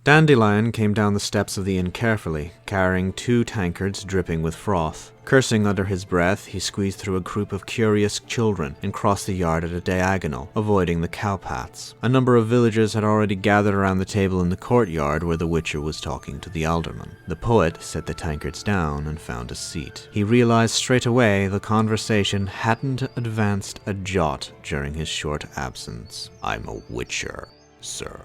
Dandelion came down the steps of the inn carefully, carrying 2 tankards dripping with froth. Cursing under his breath, he squeezed through a group of curious children and crossed the yard at a diagonal, avoiding the cowpaths. A number of villagers had already gathered around the table in the courtyard where the Witcher was talking to the alderman. The poet set the tankards down and found a seat. He realized straight away the conversation hadn't advanced a jot during his short absence. "I'm a Witcher, sir,"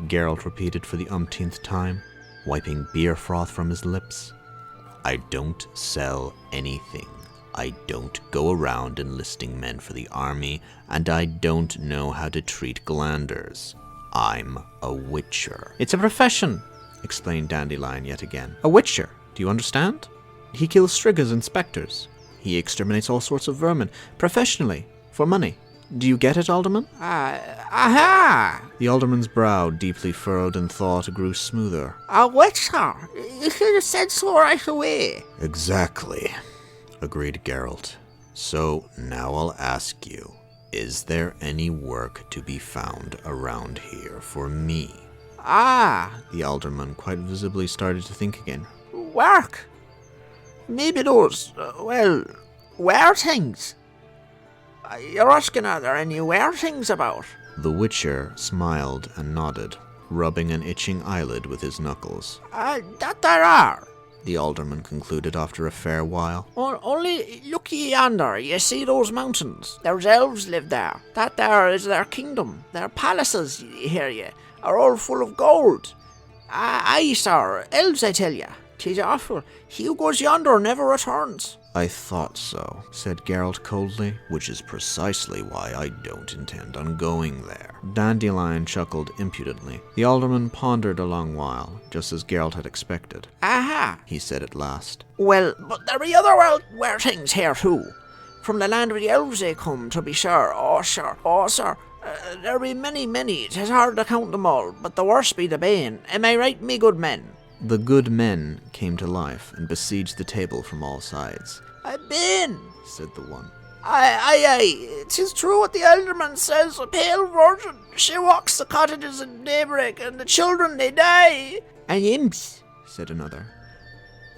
Geralt repeated for the umpteenth time, wiping beer froth from his lips. "I don't sell anything. I don't go around enlisting men for the army, and I don't know how to treat glanders. I'm a Witcher." "It's a profession," explained Dandelion yet again. "A Witcher, do you understand? He kills striggers and spectres. He exterminates all sorts of vermin, professionally, for money. Do you get it, Alderman?" Aha! The alderman's brow, deeply furrowed in thought, grew smoother. "A Witcher? You should have said so right away." "Exactly," agreed Geralt. "So now I'll ask you, is there any work to be found around here for me?" The alderman quite visibly started to think again. Work? Maybe those, were things. You're asking, are there any were things about? The Witcher smiled and nodded, rubbing an itching eyelid with his knuckles. That there are, the alderman concluded after a fair while. Only look ye yonder, you see those mountains? There's elves live there. That there is their kingdom. Their palaces, ye hear ye, are all full of gold. Aye, sir, elves, I tell ye. 'Tis awful. He who goes yonder never returns. "I thought so," said Geralt coldly, "which is precisely why I don't intend on going there." Dandelion chuckled impudently. The alderman pondered a long while, just as Geralt had expected. "Aha," he said at last. "Well, but there be other were things here too. From the land of the elves they come, to be sure. Oh, sir. There be many. 'Tis hard to count them all, but the worst be the bane. Am I right, me good men?" The good men came to life and besieged the table from all sides. "Bane," said the one. Aye, 'tis true what the alderman says, a pale virgin. She walks the cottages at daybreak, and the children, they die." "And imps," said another,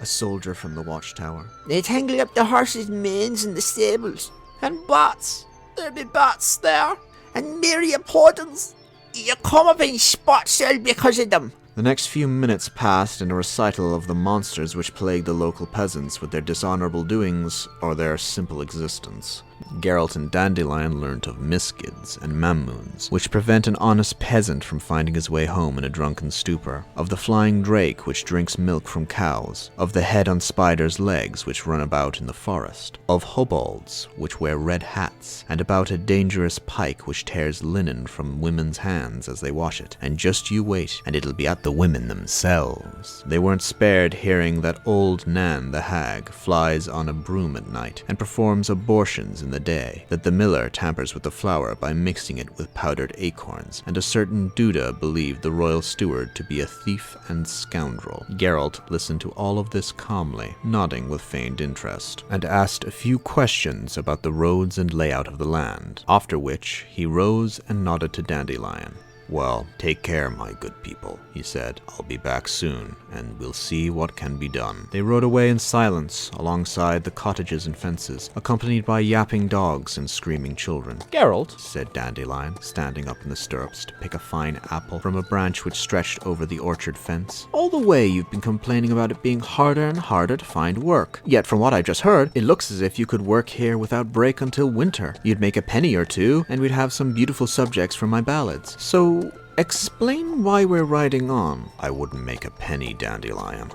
a soldier from the watchtower. "They tangle up the horses' manes in the stables. And bats, there be bats there. And myriapodons, you come up in spots all because of them." The next few minutes passed in a recital of the monsters which plagued the local peasants with their dishonorable doings or their simple existence. Geralt and Dandelion learnt of miskids and mammoons, which prevent an honest peasant from finding his way home in a drunken stupor, of the flying drake which drinks milk from cows, of the head on spiders' legs which run about in the forest, of hobalds which wear red hats, and about a dangerous pike which tears linen from women's hands as they wash it. And just you wait, and it'll be at the women themselves. They weren't spared hearing that old Nan the hag flies on a broom at night and performs abortions in the day, that the miller tampers with the flour by mixing it with powdered acorns, and a certain Duda believed the royal steward to be a thief and scoundrel. Geralt listened to all of this calmly, nodding with feigned interest, and asked a few questions about the roads and layout of the land, after which he rose and nodded to Dandelion. "Well, take care, my good people," he said. "I'll be back soon, and we'll see what can be done." They rode away in silence alongside the cottages and fences, accompanied by yapping dogs and screaming children. "Geralt," said Dandelion, standing up in the stirrups to pick a fine apple from a branch which stretched over the orchard fence, "all the way you've been complaining about it being harder and harder to find work. Yet from what I just heard, it looks as if you could work here without break until winter. You'd make a penny or two, and we'd have some beautiful subjects for my ballads. So explain why we're riding on." "I wouldn't make a penny, Dandelion."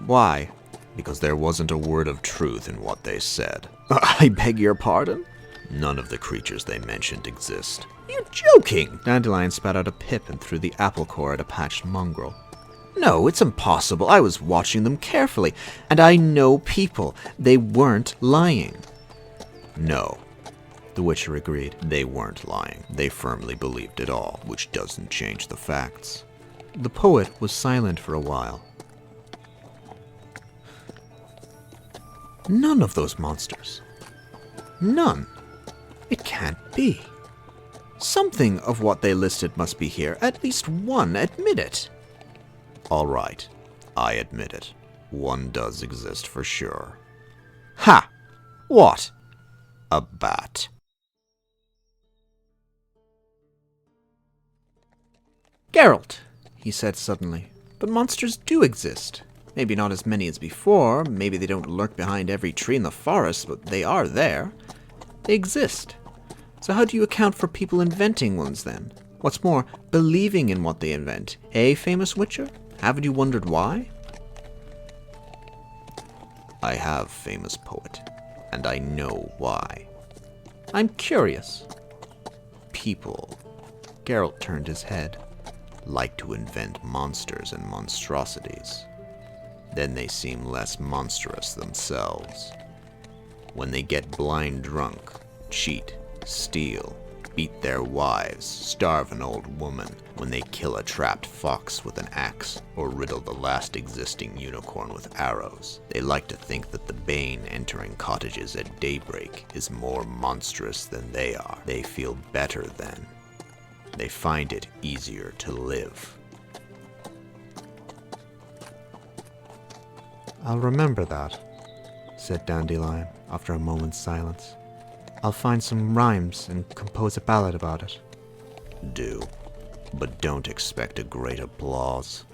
Why?" "Because there wasn't a word of truth in what they said." "I beg your pardon?" "None of the creatures they mentioned exist." "You're joking!" Dandelion spat out a pip and threw the apple core at a patched mongrel. "No, it's impossible. I was watching them carefully, and I know people. They weren't lying." "No," the Witcher agreed. "They weren't lying. They firmly believed it all, which doesn't change the facts." The poet was silent for a while. "None of those monsters. None. It can't be. Something of what they listed must be here. At least one. Admit it." All right, I admit it. One does exist for sure. Ha! What? A bat. Geralt, he said suddenly, but monsters do exist. Maybe not as many as before, maybe they don't lurk behind every tree in the forest, but they are there. They exist. So how do you account for people inventing ones then? What's more, believing in what they invent. Famous Witcher? Haven't you wondered why? I have, famous poet, and I know why. I'm curious. People, Geralt turned his head, like to invent monsters and monstrosities. Then they seem less monstrous themselves. When they get blind drunk, cheat, steal, beat their wives, starve an old woman, when they kill a trapped fox with an axe, or riddle the last existing unicorn with arrows, they like to think that the bane entering cottages at daybreak is more monstrous than they are. They feel better then. They find it easier to live. I'll remember that, said Dandelion after a moment's silence. I'll find some rhymes and compose a ballad about it. Do, but don't expect a great applause.